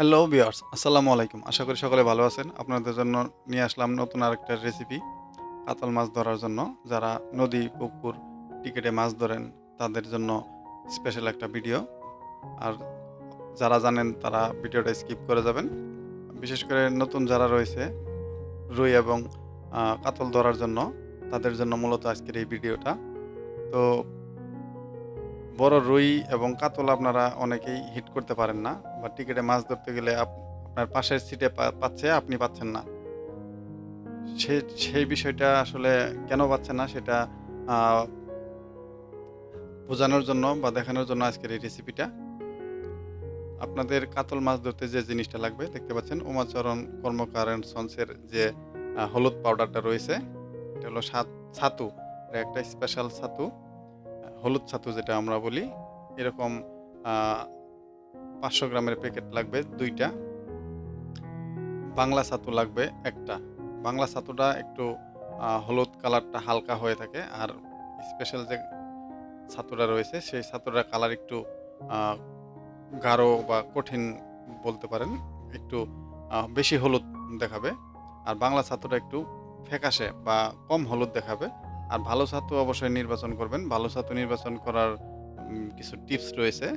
Hello viewers, আসসালামু আলাইকুম। আশা করি সকলে ভালো আছেন। আপনাদের জন্য নিয়ে আসলাম নতুন আরেকটা রেসিপি কাতল মাছ ধরার জন্য। যারা নদী, পুকুর, টিকেটে মাছ ধরেন তাদের জন্য স্পেশাল একটা ভিডিও। আর যারা জানেন তারা ভিডিওটা স্কিপ করে যাবেন। বিশেষ করে নতুন যারা রয়েছে রুই এবং কাতল ধরার জন্য তাদের জন্য মূলত আজকের এই ভিডিওটা। তো বড় রুই এবং কাতল আপনারা অনেকেই হিট করতে পারেন না বা টিকেটে মাছ ধরতে গেলে আপনার পাশের সিটে পাচ্ছে, আপনি পাচ্ছেন না। সেই বিষয়টা আসলে কেন পাচ্ছেন না সেটা আ বোঝানোর জন্য বা দেখানোর জন্য আজকের এই রেসিপিটা। আপনাদের কাতল মাছ ধরতে যে জিনিসটা লাগবে দেখতে পাচ্ছেন উমাচরণ কর্মকার অ্যান্ড সন্সের যে হলুদ পাউডারটা রয়েছে, এটা হলো ছাতু। এটা একটা স্পেশাল ছাতু, হলুদ ছাতু যেটা আমরা বলি। এরকম আ ৫০০ গ্রামের প্যাকেট লাগবে ২ টা। বাংলা ছাতু লাগবে ১ টা। বাংলা ছাতুটা একটু হলুদ কালারটা হালকা হয়ে থাকে। আর স্পেশাল যে ছাতুটা রয়েছে সেই ছাতুটার কালার একটু আ গাঢ় বা কঠিন বলতে পারেন। একটু বেশি হলুদ দেখাবে। আর বাংলা ছাতুটা একটু ফ্যাকাশে বা কম হলুদ দেখাবে। আর ভালো ছাতু অবশ্যই নির্বাচন করবেন। ভালো ছাতু নির্বাচন করার কিছু টিপস রয়েছে।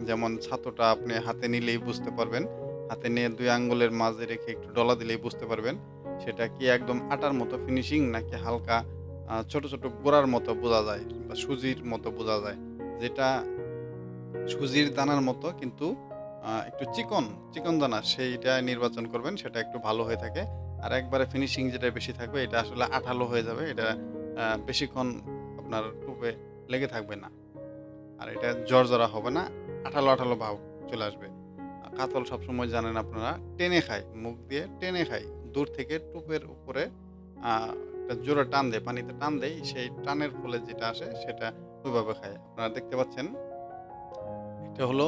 যেমন ছাতুটা আপনি হাতে নিলেই বুঝতে পারবেন। হাতে নিয়ে ২ আঙ্গুলের মাঝে রেখে একটু ডলা দিলেই বুঝতে পারবেন। সেটা কি একদম আটার মতো ফিনিশিং নাকি হালকা ছোট, ছোট গোড়ার মতো বোঝা যায় বা সুজির মতো বোঝা যায়। যেটা সুজির দানার মতো কিন্তু একটু চিকন দানা সেইটা নির্বাচন করবেন। সেটা একটু ভালো হয়ে থাকে। আর একবারে ফিনিশিং যেটা বেশি থাকবে এটা আসলে আঠালো হয়ে যাবে। এটা বেশিক্ষণ আপনার টুপে লেগে থাকবে না। আর এটা জরজরা হবে না। আঠালো, আঠালো ভাব চলে আসবে। কাতল সবসময় জানেন আপনারা টেনে খায়। মুখ দিয়ে টেনে খায়। দূর থেকে টুপের উপরে আ একটা জোরে টান দেয়, পানিতে টান দেয়। সেই টানের ফলে যেটা আসে সেটা ওইভাবে খায়। আপনারা দেখতে পাচ্ছেন এটা হলো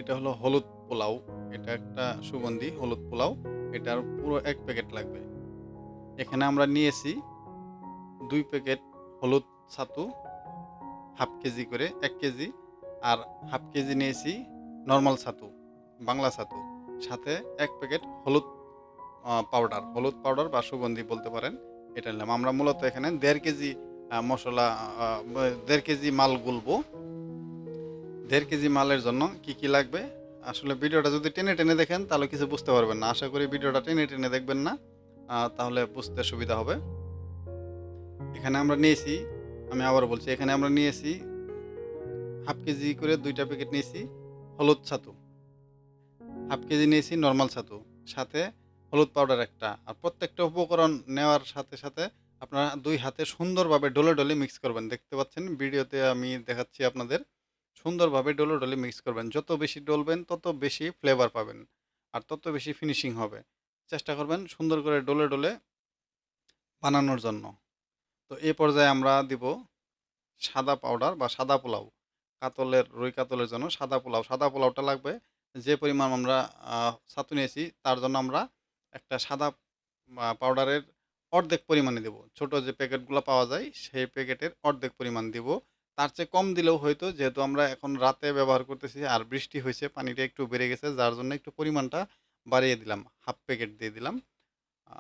এটা হলো হলুদ পোলাও। এটা একটা সুগন্ধি হলুদ পোলাও। এটার পুরো ১ প্যাকেট লাগবে। এখানে আমরা নিয়েছি ২ প্যাকেট হলুদ ছাতু, ১/২ কেজি করে ১ কেজি। আর ১/২ কেজি নিয়েছি নরমাল ছাতু, বাংলা ছাতু। সাথে ১ প্যাকেট হলুদ পাউডার বা সুগন্ধি বলতে পারেন। এটা নিলাম। আমরা মূলত এখানে ১.৫ কেজি মসলা, আ ব ১.৫ কেজি মাল গুলবো। ১.৫ কেজি মালের জন্য কি, কি লাগবে? আসলে ভিডিওটা যদি টেনে, টেনে দেখেন তাহলে কিছু বুঝতে পারবেন না। আশা করি ভিডিওটা টেনে, টেনে দেখবেন না। তাহলে বুঝতে সুবিধা হবে। এখানে আমরা নিয়েছি, আমি আবারও বলছি, এখানে আমরা নিয়েছি ১/২ কেজি করে ২ টা প্যাকেট নিয়েছি হলুদ ছাতু। ১/২ কেজি নিয়েছি নরমাল ছাতু। সাথে হলুদ পাউডার ১ টা। আর প্রত্যেকটা উপকরণ নেওয়ার সাথে, সাথে আপনারা ২ হাতে সুন্দরভাবে ডলে, ডলে মিক্স করবেন। দেখতে পাচ্ছেন ভিডিওতে আমি দেখাচ্ছি আপনাদের। সুন্দরভাবে ডলে, ডলে মিক্স করবেন। যত বেশি ডলবেন তত বেশি ফ্লেভার পাবেন। আর তত বেশি ফিনিশিং হবে। চেষ্টা করবেন সুন্দর করে ডলে, ডলে বানানোর জন্য। তো এ পর্যায়ে আমরা দিব সাদা পাউডার বা সাদা পোলাও। রুই কাতলের জন্য সাদা পোলাও। সাদা পোলাওটা লাগবে যে পরিমাণ আমরা ছাতু নিয়েছি তার জন্য আমরা একটা সাদা পাউডারের অর্ধেক পরিমাণে দেব। ছোট যে প্যাকেটগুলা পাওয়া যায় সেই প্যাকেটের অর্ধেক পরিমাণ দিব। তার চেয়ে কম দিলেও হয়তো, যেহেতু আমরা এখন রাতে ব্যবহার করতেছি আর বৃষ্টি হইছে, পানিটা একটু বেড়ে গেছে যার জন্য একটু পরিমাণটা বাড়িয়ে দিলাম। 1/2 প্যাকেট দিয়ে দিলাম।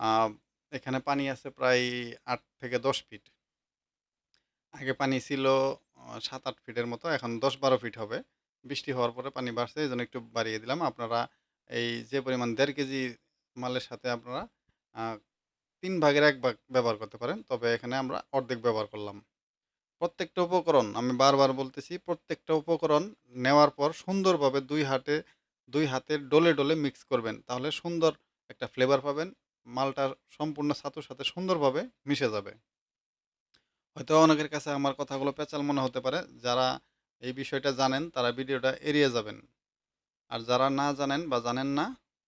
আ এখানে পানি আছে প্রায় ৮ থেকে ১০ ফিট। আগে পানি ছিল ৭-৮ ফিটের মতো, এখন ১০-১২ ফিট হবে। বৃষ্টি হওয়ার পরে পানি বাড়ছে, এজন্য একটু বাড়িয়ে দিলাম। আপনারা এই যে পরিমাণ ১.৫ কেজি মালের সাথে আপনারা আ ৩ ভাগের ১ ভাগ ব্যবহার করতে পারেন। তবে এখানে আমরা অর্ধেক ব্যবহার করলাম। প্রত্যেকটা উপকরণ আমি বারবার বলতেছি, প্রত্যেকটা উপকরণ নেওয়ার পর সুন্দরভাবে ২ হাতে ডলে, ডলে মিক্স করবেন। তাহলে সুন্দর একটা ফ্লেভার পাবেন। মালটা সম্পূর্ণ ছাতুর সাথে সুন্দরভাবে মিশে যাবে। হয়তো অনেকের কাছে আমার কথাগুলো পেঁচাল মনে হতে পারে। যারা এই বিষয়টা জানেন তারা ভিডিওটা এড়িয়ে যাবেন। আর যারা না জানেন বা জানেন না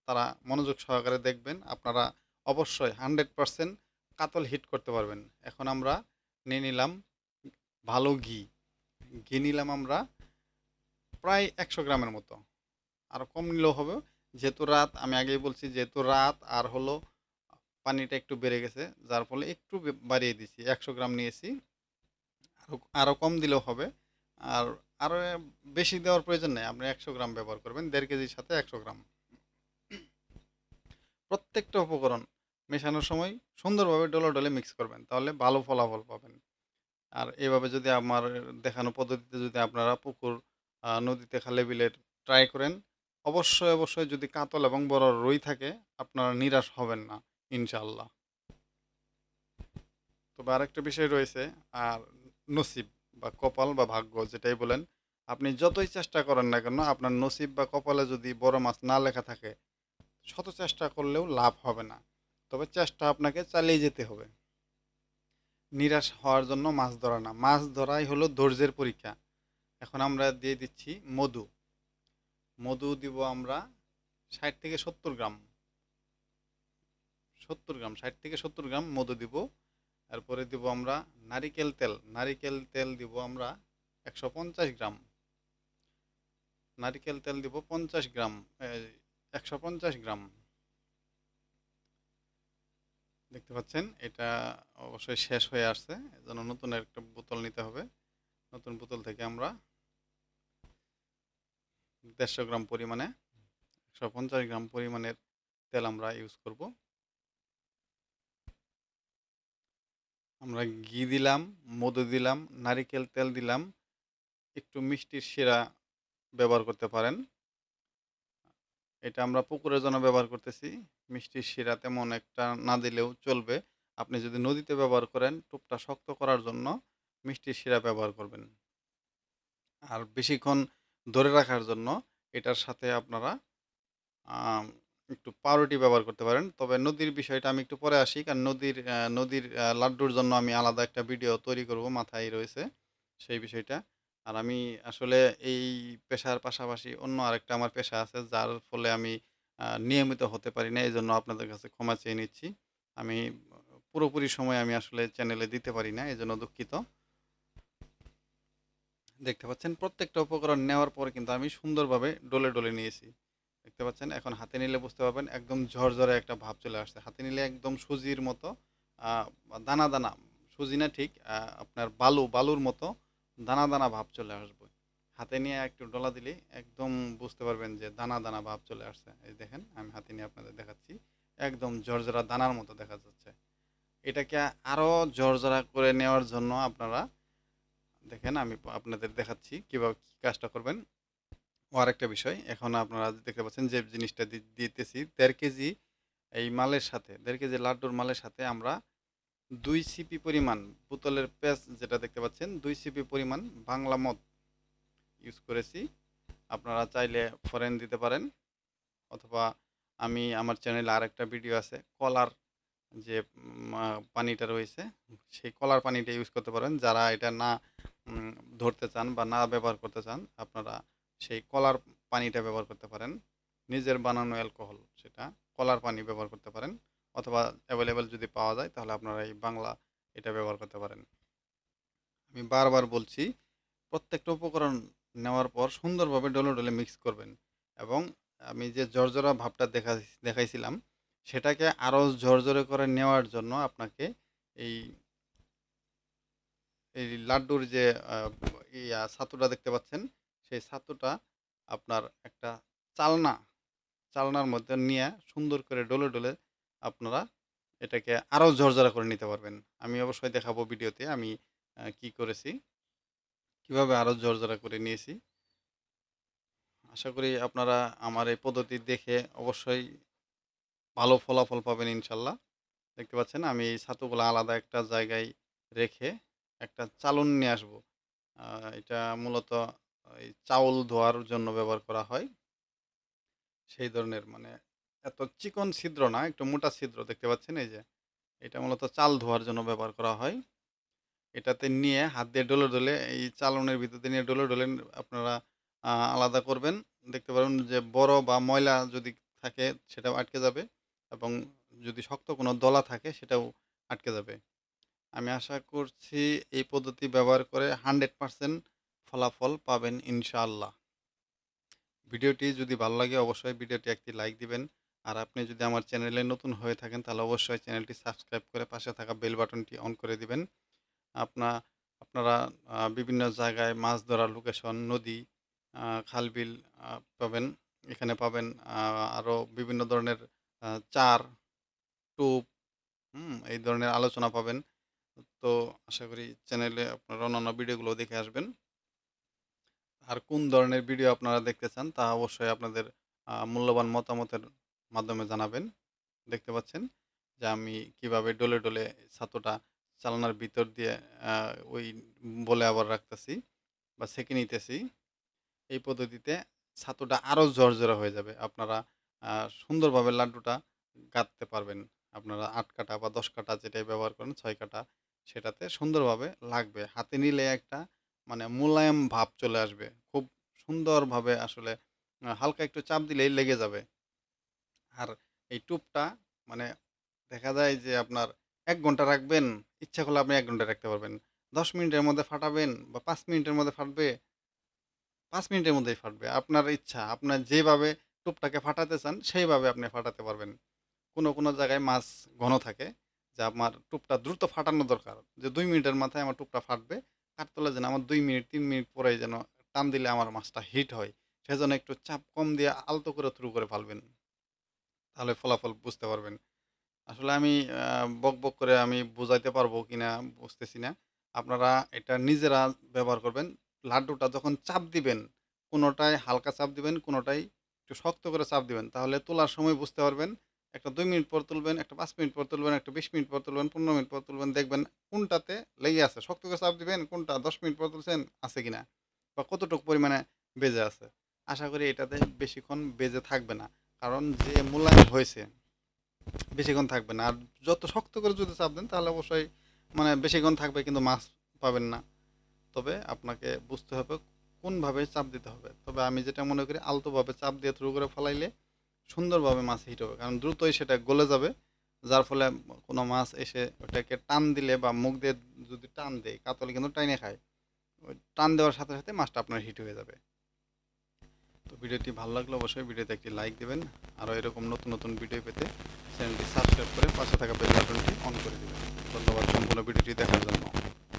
তারা মনোযোগ সহকারে দেখবেন। আপনারা অবশ্যই 100% কাতল হিট করতে পারবেন। এখন আমরা নিয়ে নিলাম ভালো ঘি। ঘি নিলাম আমরা প্রায় ১০০ গ্রামের মতো। আরও কম নিলেও হবে। যেহেতু রাত, আমি আগেই বলছি, যেহেতু রাত আর হলো পানিটা একটু বেড়ে গেছে যার ফলে একটু বাড়িয়ে দিছি। ১০০ গ্রাম নিয়েছি। আরও কম দিলেও হবে। আর আরও বেশি দেওয়ার প্রয়োজন নেই। আপনি ১০০ গ্রাম ব্যবহার করবেন। ১.৫ কেজির সাথে ১০০ গ্রাম। প্রত্যেকটা উপকরণ মেশানোর সময় সুন্দরভাবে ডলে মিক্স করবেন, তাহলে ভালো ফলাফল পাবেন। আর এভাবে যদি আমার দেখানো পদ্ধতিতে যদি আপনারা পুকুর, নদীতে, খালে বিলের ট্রাই করেন, অবশ্যই যদি কাতল এবং বড় রুই থাকে, আপনারা নিরাশ হবেন না ইনশাআল্লাহ। তবে আরেকটা বিষয় রয়েছে, আর নসিব বা কপাল বা ভাগ্য যেটাই বলেন, আপনি যতই চেষ্টা করেন না কেন, আপনার নসিব বা কপালে যদি বড় মাছ না লেখা থাকে, শত চেষ্টা করলেও লাভ হবে না। তবে চেষ্টা আপনাকে চালিয়ে যেতে হবে। নিরাশ হওয়ার জন্য মাছ ধরা না, মাছ ধরাই হলো ধৈর্যের পরীক্ষা। এখন আমরা দিয়ে দিচ্ছি মধু। মধু দিব আমরা 60 থেকে 70 গ্রাম। 70 গ্রাম, 60 থেকে 70 গ্রাম মধু দিব। তারপরে দিব আমরা নারিকেল তেল। নারিকেল তেল দিব আমরা 150 গ্রাম। নারিকেল তেল দিব 50 গ্রাম, 150 গ্রাম। দেখতে পাচ্ছেন এটা অবশ্যই শেষ হয়ে আসছে, এজন্য নতুন একটা বোতল নিতে হবে। নতুন বোতল থেকে আমরা 150 গ্রাম পরিমাণে, 150 গ্রাম পরিমাণের তেল আমরা ইউজ করব। আমরা ঘি দিলাম, মধু দিলাম, নারিকেল তেল দিলাম, একটু মিষ্টির শিরা ব্যবহার করতে পারেন। এটা আমরা পুকুরের জন্য ব্যবহার করতেছি। মিষ্টির শিরা তেমন একটা না দিলেও চলবে। আপনি যদি নদীতে ব্যবহার করেন, টোপটা শক্ত করার জন্য মিষ্টির শিরা ব্যবহার করবেন। আর বেশিক্ষণ ধরে রাখার জন্য এটার সাথে আপনারা আম একটু পাউরুটি ব্যবহার করতে পারেন। তবে নদীর বিষয়টা আমি একটু পরে আসি। কারণ নদীর লাড্ডুর জন্য আমি আলাদা একটা ভিডিও তৈরি করব, মাথায় রয়েছে সেই বিষয়টা। আর আমি আসলে এই পেশার পাশাপাশি অন্য আরেকটা আমার পেশা আছে, যার ফলে আমি নিয়মিত হতে পারি না। এজন্য আপনাদের কাছে ক্ষমা চেয়ে নিচ্ছি। আমি পুরোপুরি সময় আমি আসলে চ্যানেলে দিতে পারি না, এজন্য দুঃখিত। দেখতে পাচ্ছেন প্রত্যেকটা উপকরণ নেওয়ার পরে কিন্তু আমি সুন্দরভাবে ডলে নিয়েছি। দেখতে পাচ্ছেন, এখন হাতে নিলে বুঝতে পারবেন একদম ঝরঝরে একটা ভাব চলে আসছে। হাতে নিলে একদম সুজির মতো আহ, দানা দানা, সুজি না ঠিক, আপনার বালুর মতো দানা দানা ভাব চলে আসবে। হাতে নিয়ে একটু ডলা দিলেই একদম বুঝতে পারবেন যে দানা দানা ভাব চলে আসছে। এই দেখেন, আমি হাতে নিয়ে আপনাদের দেখাচ্ছি, একদম ঝরঝরা দানার মতো দেখা যাচ্ছে। এটাকে আরো ঝরঝরা করে নেওয়ার জন্য আপনারা দেখেন, আমি আপনাদের দেখাচ্ছি কিভাবে কি কাজটা করবেন। ও আরেকটা বিষয়, এখন আপনারা দেখতে পাচ্ছেন যে জিনিসটা দিতেছি 1.5 কেজি এই মালের সাথে, 1.5 কেজি লাড্ডুর মালের সাথে আমরা 2 সিপি পরিমাণ, বোতলের প্যাচ যেটা দেখতে পাচ্ছেন, 2 সিপি পরিমাণ বাংলা মদ ইউজ করেছি। আপনারা চাইলে ফরেন দিতে পারেন, অথবা আমি আমার চ্যানেলে আরেকটা ভিডিও আছে, কলার যে পানিটা রয়েছে, সেই কলার পানিটা ইউজ করতে পারেন। যারা এটা না উম, ধরতে চান বা না ব্যবহার করতে চান, আপনারা সেই কলার পানিটা ব্যবহার করতে পারেন। নিজের বানানো অ্যালকোহল, সেটা কলার পানি ব্যবহার করতে পারেন। অথবা অ্যাভেলেবেল যদি পাওয়া যায়, তাহলে আপনারা এই বাংলা এটা ব্যবহার করতে পারেন। আমি বারবার বলছি, প্রত্যেকটা উপকরণ নেওয়ার পর সুন্দরভাবে ডলে মিক্স করবেন। এবং আমি যে জর্জরা ভাবটা দেখাইছিলাম, সেটাকে আরও ঝরঝরে করে নেওয়ার জন্য আপনাকে এই এই লাড্ডুর যে আহ, ছাতুটা দেখতে পাচ্ছেন, সেই ছাতুটা আপনার একটা চালনা, চালনার মধ্যে নিয়ে সুন্দর করে ডলে আপনারা এটাকে আরও ঝরঝরা করে নিতে পারবেন। আমি অবশ্যই দেখাবো ভিডিওতে আমি কি করেছি, কিভাবে আরও ঝরঝরা করে নিয়েছি। আশা করি আপনারা আমার এই পদ্ধতি দেখে অবশ্যই ভালো ফলাফল পাবেন ইনশাল্লাহ। দেখতে পাচ্ছেন আমি এই ছাতুগুলো আলাদা একটা জায়গায় রেখে একটা চালন নিয়ে আসবো। এটা মূলত এই চাউল ধোয়ার জন্য ব্যবহার করা হয়। সেই ধরনের, মানে এত চিকন ছিদ্র না, একটু মোটা ছিদ্র দেখতে পাচ্ছেন, এই যে এটা মূলত চাল ধোয়ার জন্য ব্যবহার করা হয়। এটাতে নিয়ে হাত দিয়ে ডলে এই চালনের ভিতর দিয়ে নিয়ে ডলে আপনারা আলাদা করবেন। দেখতে পারেন যে বড় বা ময়লা যদি থাকে সেটাও আটকে যাবে, এবং যদি শক্ত কোনো দলা থাকে সেটাও আটকে যাবে। আমি আশা করছি এই পদ্ধতি ব্যবহার করে 100% ফলাফল পাবেন ইনশাআল্লাহ। ভিডিওটি যদি ভালো লাগে অবশ্যই ভিডিওটি একটি লাইক দিবেন। আর আপনি যদি আমার চ্যানেলে নতুন হয়ে থাকেন, তাহলে অবশ্যই চ্যানেলটি সাবস্ক্রাইব করে পাশে থাকা বেল বাটনটি অন করে দিবেন। আপনা আপনারা বিভিন্ন জায়গায় মাছ ধরার লোকেশন, নদী, খাল বিল পাবেন। এখানে পাবেন আরও বিভিন্ন ধরনের চার, টোপ, এই ধরনের আলোচনা পাবেন। তো আশা করি চ্যানেলে আপনারা অন্যান্য ভিডিওগুলো দেখে আসবেন। আর কোন ধরনের ভিডিও আপনারা দেখতে চান তা অবশ্যই আপনাদের মূল্যবান মতামতের মাধ্যমে জানাবেন। দেখতে পাচ্ছেন যে আমি কিভাবে ডলে ডলে ছাতুটা চালনার ভিতর দিয়ে ওই বলে আবার রাখতেছি বা ছেঁকে নিতেছি। এই পদ্ধতিতে ছাতুটা আরও ঝরঝরা হয়ে যাবে। আপনারা সুন্দরভাবে লাড্ডুটা গাঁথতে পারবেন। আপনারা ৮ কাটা বা ১০ কাটা যেটাই ব্যবহার করেন, ৬ কাটা সেটাতে সুন্দরভাবে লাগবে। হাতে নিলে একটা মানে মোলায়েম ভাব চলে আসবে। খুব সুন্দরভাবে আসলে হালকা একটু চাপ দিলেই লেগে যাবে। আর এই টোপটা মানে দেখা যায় যে আপনার ১ ঘন্টা রাখবেন, ইচ্ছা করলে আপনি ১ ঘন্টা রাখতে পারবেন। ১০ মিনিটের মধ্যে ফাটাবেন বা ৫ মিনিটের মধ্যে ফাটবে, ৫ মিনিটের মধ্যেই ফাটবে। আপনার ইচ্ছা, আপনার যেভাবে টোপটাকে ফাটাতে চান সেইভাবে আপনি ফাটাতে পারবেন। কোনো জায়গায় মাছ ঘন থাকে যে আমার টোপটা দ্রুত ফাটানো দরকার। যে ২ মিনিটের মাথায় আমার টোপটা ফাটবে। কাঠতলা যেন আমার ২ মিনিট ৩ মিনিট পরেই যেন টান দিলে আমার মাছটা হিট হয়। সেজন্য একটু চাপ কম দিয়ে আলতো করে থ্রু করে ফালবেন। তাহলে ফলাফল বুঝতে পারবেন। আসলে আমি বকবক করে আমি বুঝাইতে পারবো কিনা বুঝতেছি না। আপনারা এটা নিজেরা ব্যবহার করবেন। লাড্ডুটা যখন চাপ দিবেন, কোনোটায় হালকা চাপ দিবেন, কোনোটায় একটু শক্ত করে চাপ দিবেন। তাহলে তোলার সময় বুঝতে পারবেন। একটা ২ মিনিট পর তুলবেন, একটা ৫ মিনিট পর তুলবেন, একটা ২০ মিনিট পর তুলবেন, ১৫ মিনিট পর তুলবেন। দেখবেন কোনটাতে লেগে আছে। শক্ত করে চাপ দিবেন, কোনটা ১০ মিনিট পর তুলছেন আছে কিনা বা কতটুকু পরিমাণে বেজে আছে। আশা করি এটাতে বেশিক্ষণ বেজে থাকবে না। কারণ যে মোলায়েম হয়েছে বেশিক্ষণ থাকবে না। আর যত শক্ত করে যদি চাপ দেন তাহলে অবশ্যই মানে বেশিক্ষণ থাকবে কিন্তু মাছ পাবেন না। তবে আপনাকে বুঝতে হবে কোনভাবে চাপ দিতে হবে। তবে আমি যেটা মনে করি আলতোভাবে চাপ দিয়ে থ্রু করে ফেলাইলে সুন্দরভাবে মাছ হিট হবে। কারণ দ্রুতই সেটা গলে যাবে। যার ফলে কোনো মাছ এসে ওটাকে টান দিলে বা মুখ দিয়ে যদি টান দেয়, কাতল কিন্তু টাইনে খায়। ওই টান দেওয়ার সাথে সাথে মাছটা আপনার হিট হয়ে যাবে। তো ভিডিওটি ভালো লাগলে অবশ্যই ভিডিওতে একটি লাইক দেবেন। আরও এরকম নতুন নতুন ভিডিও পেতে চ্যানেলটি সাবস্ক্রাইব করে পাশে থাকা বেল বাটনটি অন করে দেবেন। ধন্যবাদ সম্পূর্ণ ভিডিওটি দেখার জন্য।